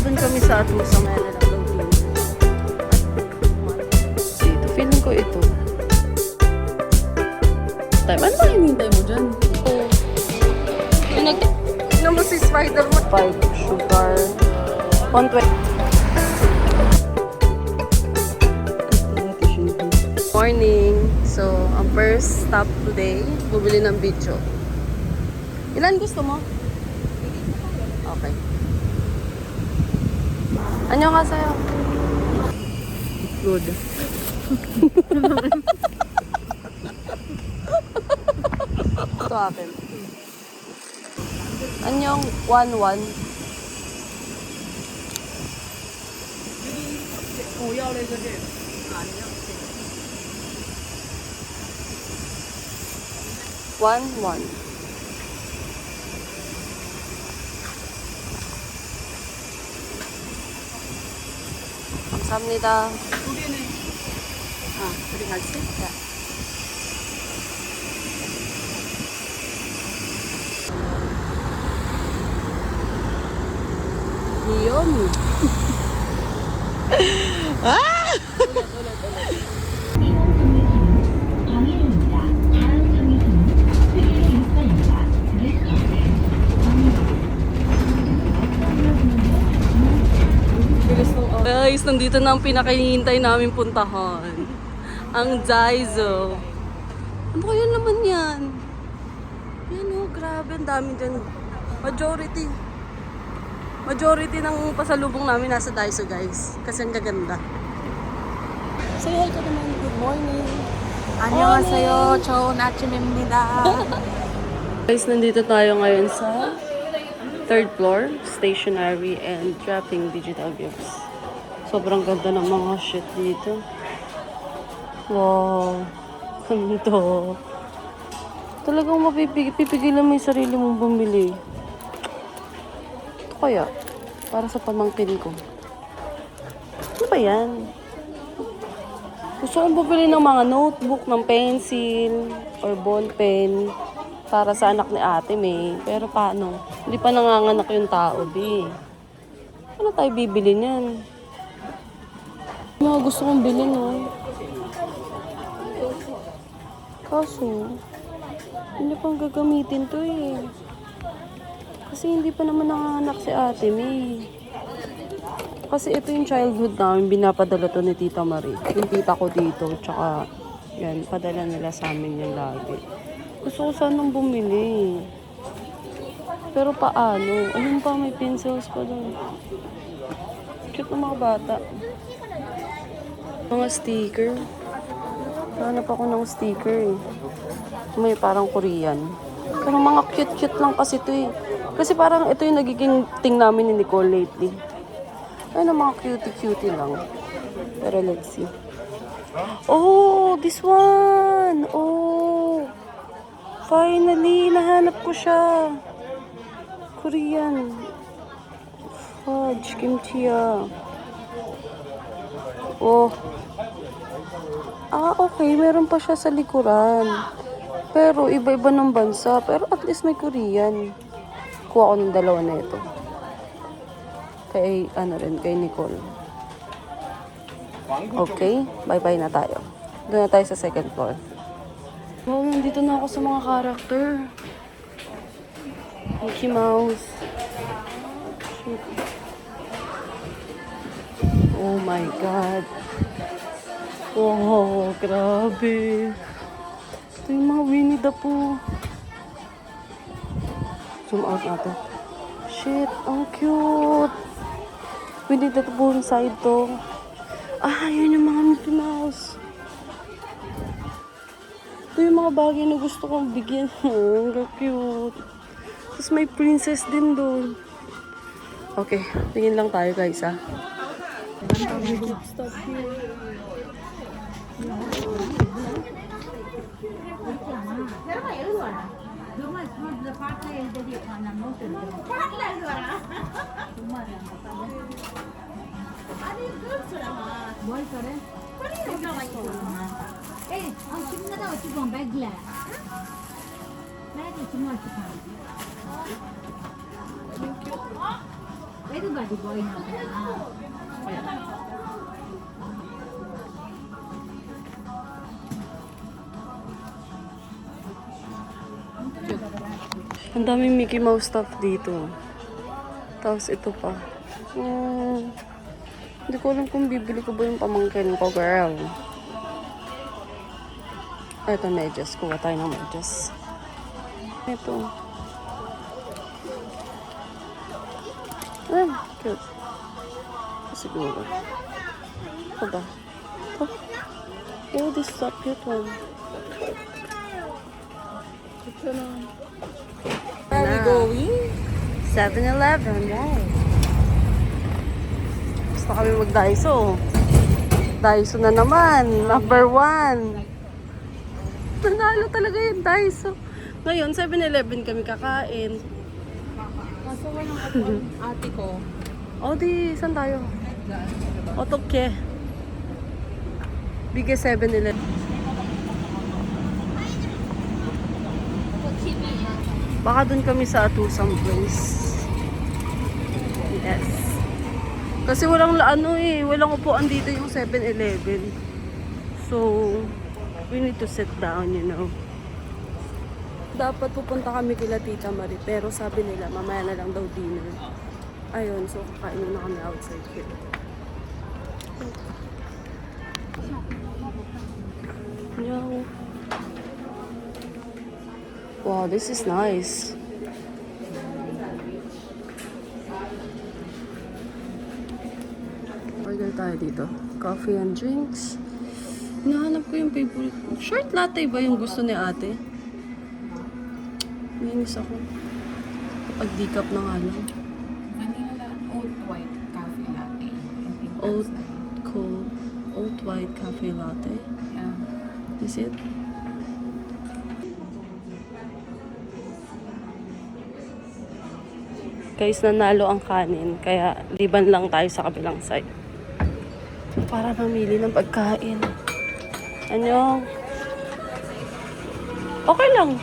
Doon kami sa Atusa, may na lang daw din. Dito, feeling ko ito. Time, ano ba hinihintay mo dyan? Tignan mo si Spider-Man. 5 sugar. 120. Morning. So, ang first stop today, bumili ng bicho. Ilan gusto mo? Okay. Anyo ka sa'yo? Good. Ito akin. Anyong 1-1? One. 감사합니다. 두 개네. 둘이 같이? 네. Yun. Guys, nandito na ang pinakahihintay namin puntahan. Ang Daiso. Ano kaya naman yan? Yan o, grabe. Ang dami dyan. Majority ng pasalubong namin nasa Daiso, guys. Kasi ang gaganda. Say hi ka naman. Good morning. 안녕하세요. 좋은 아침입니다. Guys, nandito tayo ngayon sa 3rd floor, stationery and drafting digital gifts. Sobrang ganda ng mga shit dito. Wow. Ganda. Talagang mapipigilan mo yung sarili mong bumili. Ito kaya? Para sa pamangkin ko. Ano ba yan? Gusto kong bumili ng mga notebook, ng pencil, or ball pen para sa anak ni Ate May. Pero paano? Hindi pa nanganganak yung tao, di. Ano tayo bibili niyan? Mga gusto kong bilhin, no? Kaso, hindi pang gagamitin to, eh. Kasi hindi pa naman nanganganak si Ate May. Kasi ito yung childhood namin, binapadala to ni Tita Marie. Yung tita ko dito, tsaka yan, padala nila sa amin yan lagi. Gusto ko sanang bumili. Pero paano? Ayun pa, may pencils pa doon. Cute ng mga bata. Mga sticker. Hanap ako ng sticker, eh. May parang Korean. Pero mga cute-cute lang kasi ito, eh. Kasi parang ito yung nagiging thing namin ni Nicole lately. Ayun ang mga cutie-cutie lang. Pero let's see. Oh, this one! Oh! Finally, nahanap ko siya. Korean. Fudge, kimchi, Oh. Okay. Meron pa siya sa likuran. Pero iba-iba ng bansa. Pero at least may Korean. Kuha ko ng dalawa na ito. Kay Nicole. Okay, bye-bye na tayo. Doon na tayo sa 2nd floor. Wow, nandito na ako sa mga character. Mickey Mouse. Oh my God. Wow, grabe. Ito yung mga Winnie the Pooh. Zoom out natin. Shit, ang cute. Winnie the Pooh side to. Yun yung mga Mickey Mouse. Ito yung mga bagay na gusto kong bigyan. Ang cute. Tapos may princess din doon. Okay, tingin lang tayo guys, ha. Stop here. Pwede ba, di ba? Ang daming Mickey Mouse stuff dito. Tapos ito pa. Hindi ko alam kung bibili ko ba yung pamangkin ko, girl. Ito, medyas. Kuha tayo ng medyas. Ito. Cute. Siguro. Ito ba? Oh, this is a cute one. Ito na. Where are we going? 7-Eleven, right? Gusto kami mag-Daiso. Daiso na naman. Number 1. Nanalo talaga yung Daiso. Ngayon, 7-Eleven kami kakain. Kaso walang kapag ate ko. O, di, saan tayo? Otokye. Bigay 7-Eleven. Baka dun kami sa Atusang Place. Yes. Kasi walang walang upuan dito yung 7-Eleven. So, we need to sit down, you know. Dapat pupunta kami kila Tita Marie, pero sabi nila mamaya na lang daw dinner. Ayun, so kakain muna kami outside here. Yo. Wow, this is nice. Order tayo dito. Coffee and drinks. Hinahanap ko yung favorite. Short latte ba yung gusto ni ate? Nainis ako. Kapag decaf na nga lang. Vanilla oat white coffee latte. Oat cold, oat white cafe latte. Yeah. Is it? Guys, nanalo ang kanin. Kaya liban lang tayo sa kabilang side. Para mamili ng pagkain. Ano? Okay lang.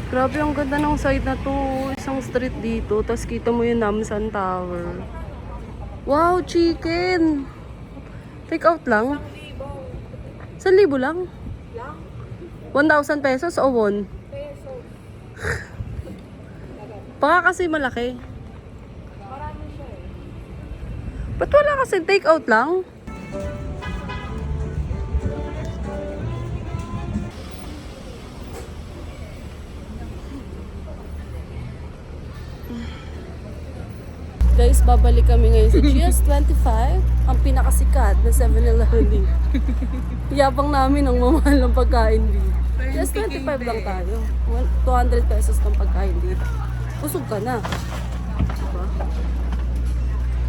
Grabe, ang ganda ng side na to. Isang street dito. Tapos kita mo yung Namsan Tower. Wow, chicken! Take out lang? 1,000 lang? 1,000 pesos o won? Pesos. Baka kasi malaki. Marami siya eh. Ba't wala kasi take out lang? Guys, babalik kami ngayon sa GS25, ang pinakasikat na 7-Eleven. Yabang namin ang mamahal ng pagkain dito. GS25 lang tayo. 200 pesos ng pagkain dito. Busog ka na. Diba?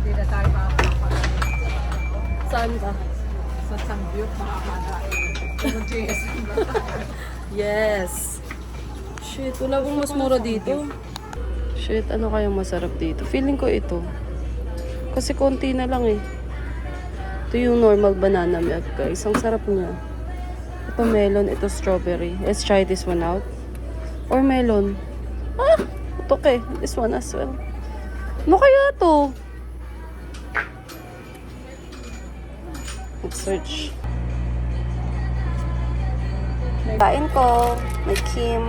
Hindi na tayo makakapag. Saan ka? Sa Sambyuk makakakain. Sa JS. Yes. Shit, wala bang mas mura dito? Shit, ano kayang masarap dito? Feeling ko ito. Kasi konti na lang eh. Ito yung normal banana milk, guys. Ang sarap niya. Ito melon, ito strawberry. Let's try this one out. Or melon. Ah! Ito okay. This one as well. Ano kaya to? Let's search. Kain ko. May Kim.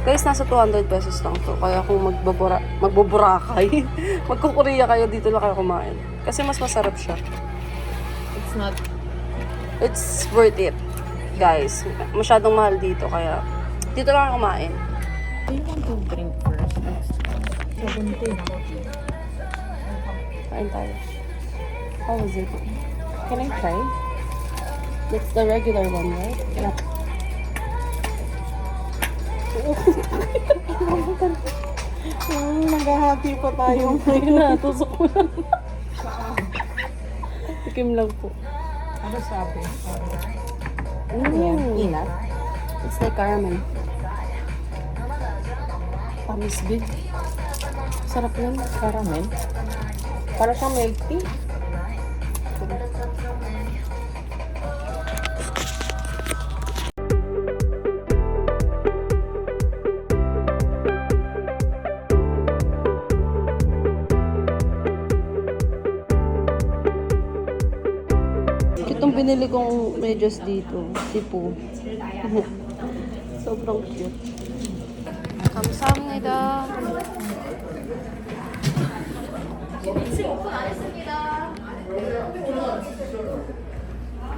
Guys, nasa 200 pesos lang to. Kaya kung magbuburakay, magkukorea kayo, dito lang kayo kumain. Kasi mas masarap siya. It's not. It's worth it, guys. Masyadong mahal dito, kaya dito lang kayo kumain. Do you want to drink first? 17. Kain tayo. How was it? Can I try? It's the regular one, right? Yeah. Naghahati pa tayo. Ayun na, tusok mo lang. Tikim lang po. Ano sabi? Mm. Peanut? It's like caramel. Tamis big. Sarap yan. Caramel? Para siyang milk tea? binili kong medyas dito. Si Poo. Sobrang cute. 감사합니다.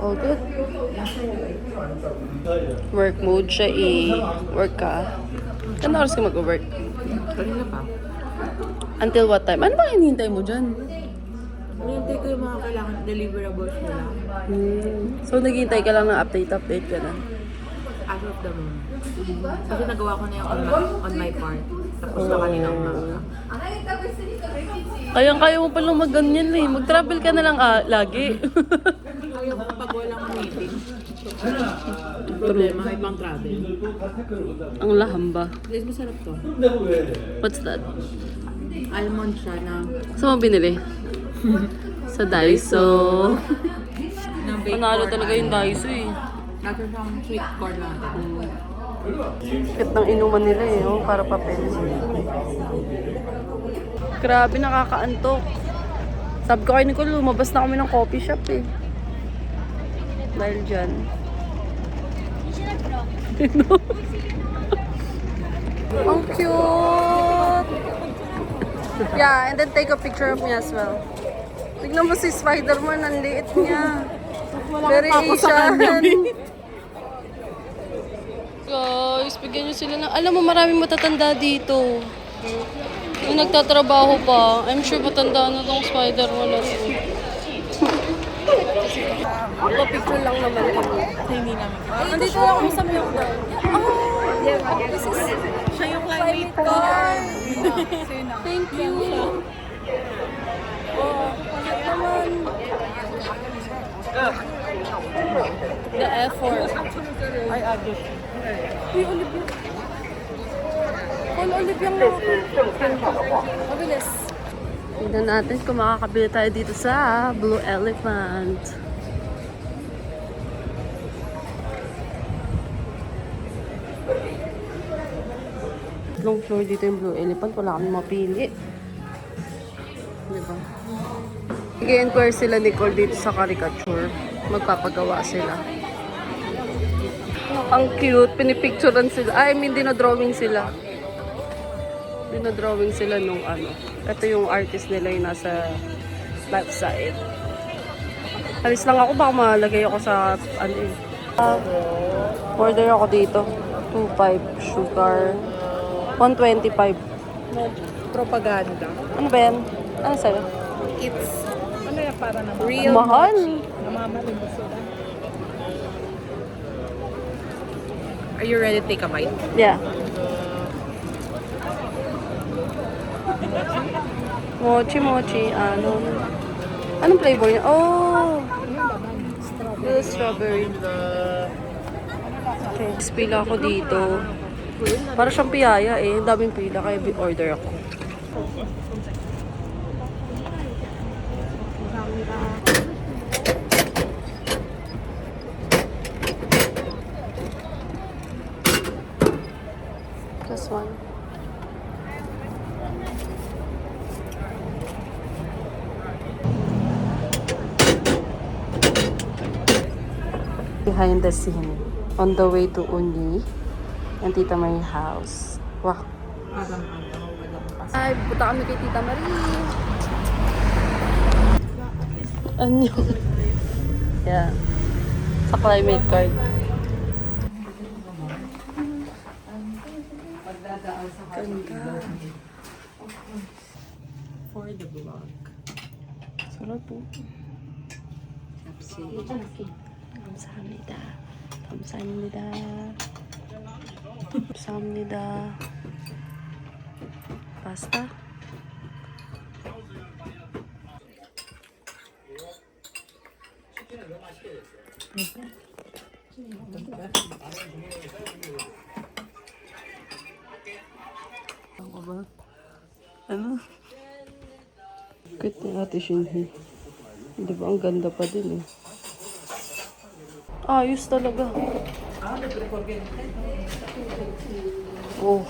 All good. Work mode siya work ka. Anong oras ka mag-work? Kanina pa. Until what time? Ano ba hinihintay mo dyan? Hinihintay ko yung mga kailangan deliverables nila. So, naghihintay ka lang ng update ka na. As of the moment. Kasi nagawa ko na yung on my part. Tapos na kanina umaga. Kaya mo palang mag-ganyan eh. Mag-travel ka na lang lagi. Ayaw ko kapag walang meeting. Problema, may pang travel. Ang lahamba. Guys, masarap to. What's that? Almond siya na Saan mo binili? Sa Daiso. Panalo talaga yung Daiso eh. Nato siyang sweet corn natin. Kit ng inuman nila eh, oh, para papel. Grabe, nakakaantok. Sabi ko kay Nicole, lumabas na kami ng coffee shop eh. Dahil dyan. Ang cute! Yeah, and then take a picture of me as well. Tignan mo si Spider-Man, ang liit niya. Very Asian. Guys, bigyan nyo sila ng... Alam mo, maraming matatanda dito. Yung nagtatrabaho pa. I'm sure matanda na tong Spider-Man na to. Picture lang naman kami. Hindi namin. Nandito lang kami sa Myeongdong. This is... Siya yung climate ko. Thank you. Oh, kulit naman. The effort. Ay, agos. Uy, Olivia. Olivia nga. Mabilis. Tignan natin kung makakabili tayo dito sa Blue Elephant. Long floor dito yung Blue Elephant. Wala kami mapili. Diba? Nag-enquire sila Nicole dito sa caricature. Magpapagawa sila. Ang cute. Pinipicturean sila. I mean, dinodrawing sila. Dinodrawing sila nung ano. Ito yung artist nila yung nasa left side. Alis lang ako. Baka malagay ako sa ano eh. Order ako dito. 2.5 sugar. 125. Propaganda. Ano ba yan? Ano sa'yo? It's, ano yan, para naman? Real mahal. Namamalig sila. Are you ready to take a bite? Yeah. Mochi. Anong flavor niya? Oh! Little strawberry. Okay. Pila ako dito. Para siyang piyaya eh. Ang daming pila kaya order ako. This one. Behind the scene. On the way to Uni and Tita Marie house. Wow. Ay, puta kami kay Tita Marie. Ano? Yeah. Sa climate card. Ganda. For the vlog. Sarap po. Absolutely. 감사합니다. 감사합니다. 감사합니다. Pasta. Ako ba? Ano? Cute ni Ate Shinhi. Di ba ang ganda pa din eh. Ayos talaga. Oh.